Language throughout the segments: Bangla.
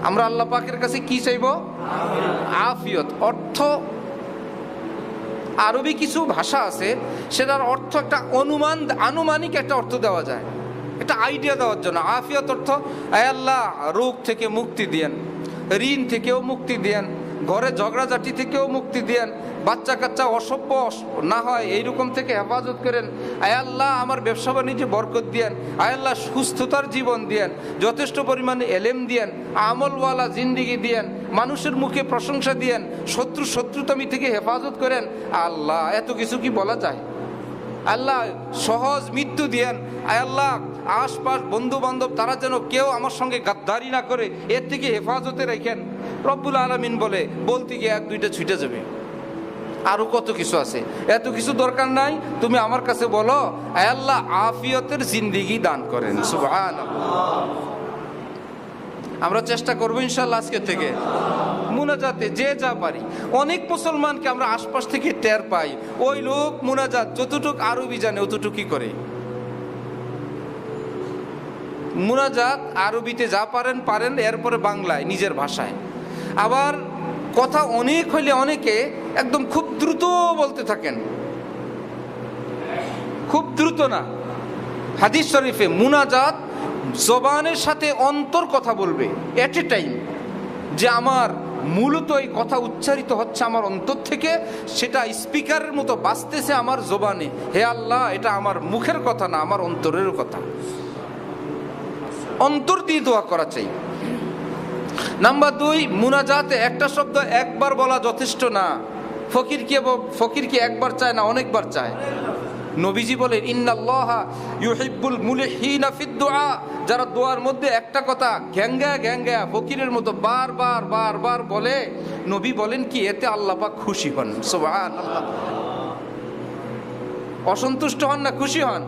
আমরা আল্লাহ পাকের কাছে কি চাইব? আফিয়ত। অর্থ আরবি কিছু ভাষা আছে, সেটার অর্থ একটা আনুমানিক একটা অর্থ দেওয়া যায়, একটা আইডিয়া দেওয়ার জন্য। আফিয়ত অর্থ, আয় আল্লাহ রোগ থেকে মুক্তি দেন, ঋণ থেকেও মুক্তি দেন, ঘরে ঝগড়াঝাটি থেকেও মুক্তি দেন, বাচ্চা কাচ্চা অসভ্য না হয় এইরকম থেকে হেফাজত করেন। আয় আল্লাহ আমার ব্যবসা বাণিজ্যে বরকত দেন, আয় আল্লাহ সুস্থতার জীবন দেন, যথেষ্ট পরিমাণে এলেম দেন, আমলওয়ালা জিন্দিগি দেন, মানুষের মুখে প্রশংসা দেন, শত্রুতামি থেকে হেফাজত করেন। আল্লাহ এত কিছু কি বলা যায়? আল্লাহ সহজ মৃত্যু দিয়েন, আয় আল্লাহ আশপাশ বন্ধু বান্ধব তারা যেন কেউ আমার সঙ্গে গাদ্দারি না করে, এর থেকে হেফাজতে রাখেন। রব্বুল আলামিন বলতে গিয়ে এক দুইটা ছুটে যাবে। আরো কত কিছু আছে, এত কিছু দরকার নাই, তুমি আমার কাছে বলো, আয় আল্লাহ আফিয়তের জিন্দিগি দান করেন। সুবহানাল্লাহ। আমরা চেষ্টা করবো ইনশাআল্লাহ আজকে থেকে মুনাজাতে যে যা পারি। অনেক মুসলমানকে আমরা আশপাশ থেকে টের পাই, ওই লোক মুনাজাত যতটুক আরবি জানে অতটুকুই করে। মুনাজাত আরবিতে যা পারেন, এরপরে বাংলায় নিজের ভাষায়। আবার কথা অনেক হইলে অনেকে একদম খুব দ্রুত বলতে থাকেন, খুব দ্রুত না। হাদিস শরীফে মুনাজাত জবানের সাথে অন্তর কথা বলবে এট এ টাইম, যে আমার মূলত এই কথা উচ্চারিত হচ্ছে আমার অন্তর থেকে, সেটা স্পিকারের মতো বাজতেছে আমার জবানে। হে আল্লাহ, এটা আমার মুখের কথা না, আমার অন্তরের কথা। অন্তর দিয়ে দোয়া করা চাই। নাম্বার 2, মুনাজাতে একটা শব্দ একবার বলা যথেষ্ট না। ফকির কি একবার চায় না অনেকবার চায়? নবীজি বলেন, ইন্নাল্লাহা ইউহিব্বুল মুলিহিনা ফিদ দুআ, যারা দোয়ার মধ্যে একটা কথা ঘ্যাঙ্গা ফকিরের মতো বারবার বলে, নবী বলেন কি এতে আল্লাহ পাক খুশি হন। সুবহানাল্লাহ। অসন্তুষ্ট হন না, খুশি হন?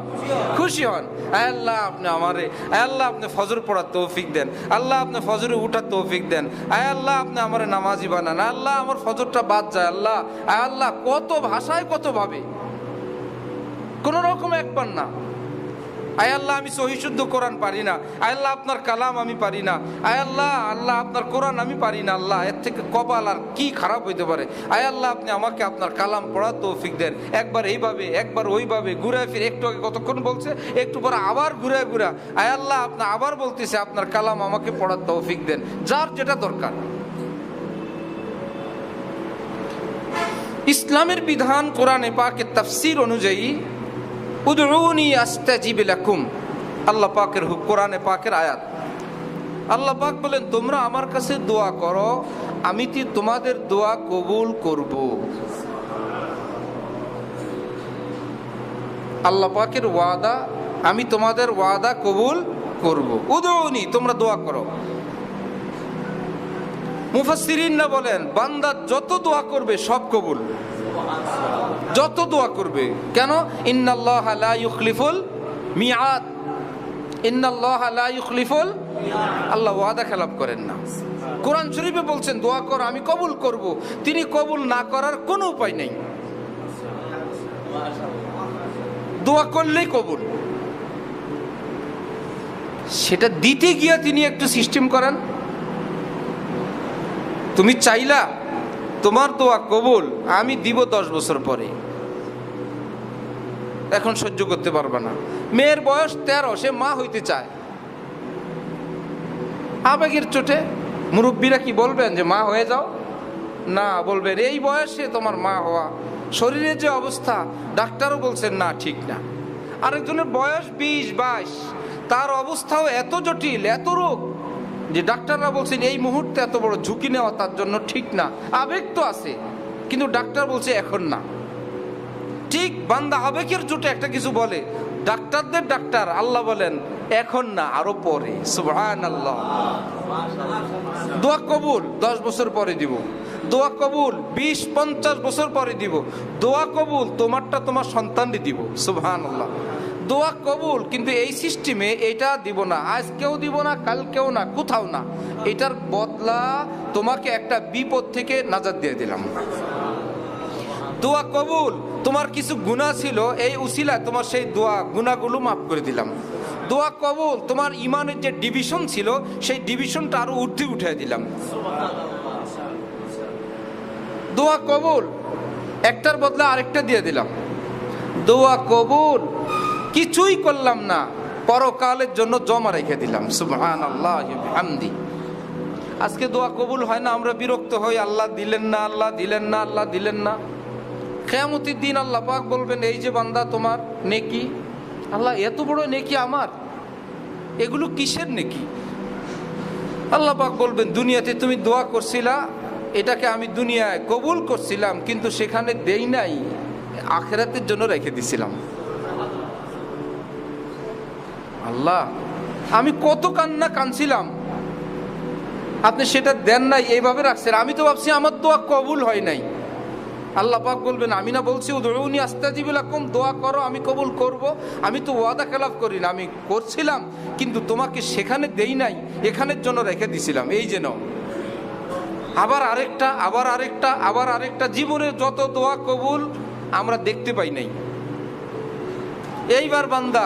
খুশি হন। আল্লাহ আপনি আমারে, আল্লাহ আপনি ফজর পড়ার তৌফিক দেন, আল্লাহ আপনি ফজরে উঠার তৌফিক দেন, আল্লাহ আপনি আমারে নামাজি বানান, আল্লাহ আমার ফজরটা বাদ যায়, আল্লাহ কত ভাষায় কত ভাবে, কোন রকম একবার না। আয় আল্লাহ আমি সহিশুদ্ধ কোরআন পারি না, আয় আল্লাহ আপনার কালাম আমি পারি না, আয় আল্লাহ আপনার কোরআন আমি পারি না, আল্লাহ এর থেকে কপাল আর কি খারাপ হইতে পারে, আয় আল্লাহ আপনি আমাকে আপনার কালাম পড়ার তৌফিক দেন। একবার এইভাবে একবার ওইভাবে ঘুরে ফিরে, একটু আগে কতক্ষণ বলছে, একটু পরে আবার ঘুরে আয় আল্লাহ আপনি আবার বলতেছে আপনার কালাম আমাকে পড়ার তৌফিক দেন। যার যেটা দরকার। ইসলামের বিধান কোরআনে পাকের তাফসীর অনুযায়ী উদউনি আস্তাজিব লাকুম, আল্লাহ পাকের কোরআনে পাকের আয়াত। আল্লাহ পাক বলেন, তোমরা আমার কাছে দোয়া করো, আমি তোমাদের দোয়া কবুল করব। আল্লাহ পাকের ওয়াদা, আমি তোমাদের ওয়াদা কবুল করব। উদউনি, তোমরা দোয়া করো। মুফাসসিরিনরা বলেন, বান্দা যত দোয়া করবে সব কবুল, যত দোয়া করবে। কেন? ইন্নাল্লাহা লা ইউখলিফুল মিআদ, ইন্নাল্লাহা লা ইউখলিফুল, আল্লাহ ওয়াদা খেলাপ করেন না। কোরআন শরীফে বলছেন দোয়া কর আমি কবুল করব, তিনি কবুল না করার কোনো উপায় নেই। দোয়া করলেই কবুল। সেটা দিতে গিয়ে তিনি একটু সিস্টেম করেন। তুমি চাইলা তোমার দোয়া কবুল, আমি দিব 10 বছর পরে, এখন সহ্য করতে পারবা না। মেয়ের বয়স 13, সে মা হইতে চায়, আবেগের চোটে মুরব্বীরা কি বলবেন যে মা হয়ে যাও? না, বলবেন এই বয়সে তোমার মা হওয়া, শরীরের যে অবস্থা, ডাক্তারও বলছেন না, ঠিক না। আরেকজনের বয়স 20-22, তার অবস্থাও এত জটিল, এত রোগ, যে ডাক্তাররা বলছেন এই মুহূর্তে এত বড় ঝুঁকি নেওয়া তার জন্য ঠিক না। আবেগ তো আছে, কিন্তু ডাক্তার বলছে এখন না। ঠিক বান্দা আবেগের জোটে একটা কিছু বলে, ডাক্তারদের ডাক্তার আল্লাহ বলেন এখন না, আরো পরে। সুবহানাল্লাহ। দোয়া কবুল 10 বছর পরে দিব, দোয়া কবুল 20-50 বছর পরে দিব, দোয়া কবুল তোমারটা তোমার সন্তানই দিব। সুবহানাল্লাহ। দোয়া কবুল, কিন্তু এই সিস্টেমে এটা দিব না, আজকেও দিব না, কালকেও না, কোথাও না। এটার বদলা তোমাকে একটা বিপদ থেকে নাজাত দিয়ে দিলাম। দোয়া কবুল, তোমার কিছু গুনাহ ছিল, এই উসিলায় তোমার সেই দোয়া গুনাহগুলো মাফ করে দিলাম। দোয়া কবুল, তোমার ইমানের যে ডিভিশন ছিল সেই ডিভিশনটা আরো ঊর্ধ্বে উঠে দিলাম। দোয়া কবুল, একটার বদলে আরেকটা দিয়ে দিলাম। দোয়া কবুল, কিছুই করলাম না, পরকালের জন্য জমা রেখে দিলাম। সুবহানাল্লাহি ওয়া বিহামদি। আজকে দোয়া কবুল হয় না, আমরা বিরক্ত হই, আল্লাহ দিলেন না, আল্লাহ দিলেন না, আল্লাহ দিলেন না। কিয়ামতের দিন আল্লাহ পাক বলবেন, এই যে বান্দা তোমার নেকি, আল্লাহ এত বড় নেকি আমার, এগুলো কিসের নেকি? আল্লাহ পাক বলবেন, দুনিয়াতে তুমি দোয়া করছিলা, এটাকে আমি দুনিয়ায় কবুল করছিলাম, কিন্তু সেখানে দেই নাই, আখিরাতের জন্য রেখে দিছিলাম। আল্লাহ, আমি কত কান্না কাঁদছিলাম, আপনি সেটা দেন নাই, এইভাবে রাখছেন। আমি তো ভাবছি আমার দোয়া কবুল হয় নাই। আল্লাহ পাক বলবেন, আমি না বলছি উদউনি আস্তাজিব লাকুম, দোয়া করো আমি কবুল করব। আমি তো ওয়াদা খেলাফ করি না, আমি করছিলাম কিন্তু তোমাকে সেখানে দেই নাই, এখানের জন্য রেখে দিছিলাম, এই যেন। আবার আরেকটা, আবার আরেকটা, আবার আরেকটা। জীবনের যত দোয়া কবুল আমরা দেখতে পাই নাই। এইবার বান্দা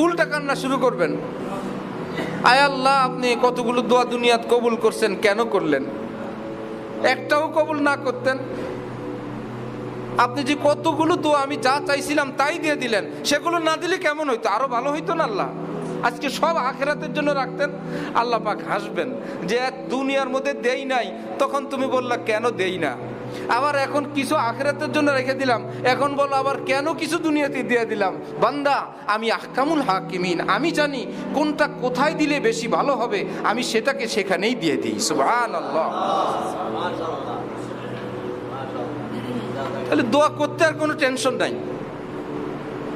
উল্টা কান্না শুরু করবেন, আয় আল্লাহ, আপনি কতগুলো দোয়া দুনিয়াত কবুল করছেন, কেন করলেন? একটাও কবুল না করতেন, আপনি যে কতগুলো দোয়া আমি যা চাইছিলাম তাই দিয়ে দিলেন, সেগুলো না দিলে কেমন হইতো? আরো ভালো হইতো না আল্লাহ? আজকে সব আখিরাতের জন্য রাখতেন। আল্লাহ পাক হাসবেন যে দুনিয়ার মধ্যে দেই নাই, তখন তুমি বললা কেন দেই না। আবার এখন কিছু আখিরাতের জন্য রেখে দিলাম, এখন বলো আবার কেন কিছু দুনিয়াতে দিয়ে দিলাম। বান্দা, আমি আহকামুল হাকিমিন, আমি জানি কোনটা কোথায় দিলে বেশি ভালো হবে, আমি সেটাকে সেখানেই দিয়ে দিই। সুবহানাল্লাহ। তাহলে দোয়া করতে আর কোনো টেনশন নাই,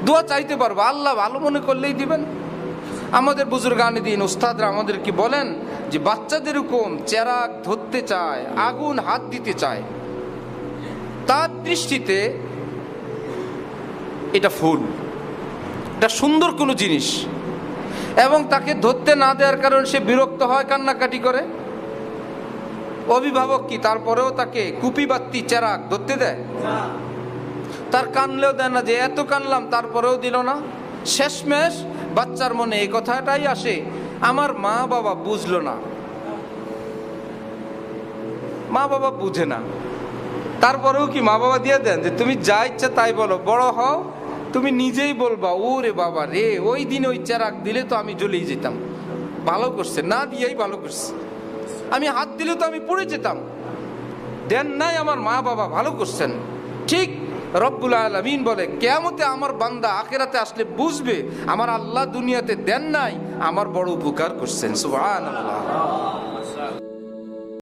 দোয়া চাইতে পারবো, আল্লাহ ভালো মনে করলেই দিবেন। আমাদের বুজুর্গানে দিন উস্তাদরা আমাদেরকে বলেন যে বাচ্চাদের এরকম চেরাগ ধরতে চায়, আগুন হাত দিতে চায়, তার দৃষ্টিতে এটা ফুল, এটা সুন্দর কোনো জিনিস, এবং তাকে ধরতে না দেওয়ার কারণে সে বিরক্ত হয়, কান্নাকাটি করে। অভিভাবক কি তারপরেও তাকে কুপি বাত্তি চেরাগ ধরতে দেয়? তার কানলেও দেয় না, যে এত কানলাম তারপরেও দিল না। শেষমেশ বাচ্চার মনে এই কথাটাই আসে, আমার মা বাবা বুঝলো না। মা বাবা বুঝে না, তারপরেও কি মা বাবা দিয়ে দেন যে তুমি যা ইচ্ছা তাই বলো, বড় হও তুমি নিজেই বলবা, ওরে বাবা রে, ওই দিন ওই চেরাগ দিলে তো আমি জ্বলেই যেতাম, ভালো করছে, না দিয়েই ভালো করছে, আমি হাত দিলে তো আমি পড়ে যেতাম। দেন নাই আমার মা বাবা, ভালো করছেন। ঠিক রব্বুল আলামিন বলে, কিয়ামতে আমার বান্দা আখিরাতে আসলে বুঝবে আমার আল্লাহ দুনিয়াতে দেন নাই, আমার বড় উপকার করছেন। সুবহানাল্লাহ।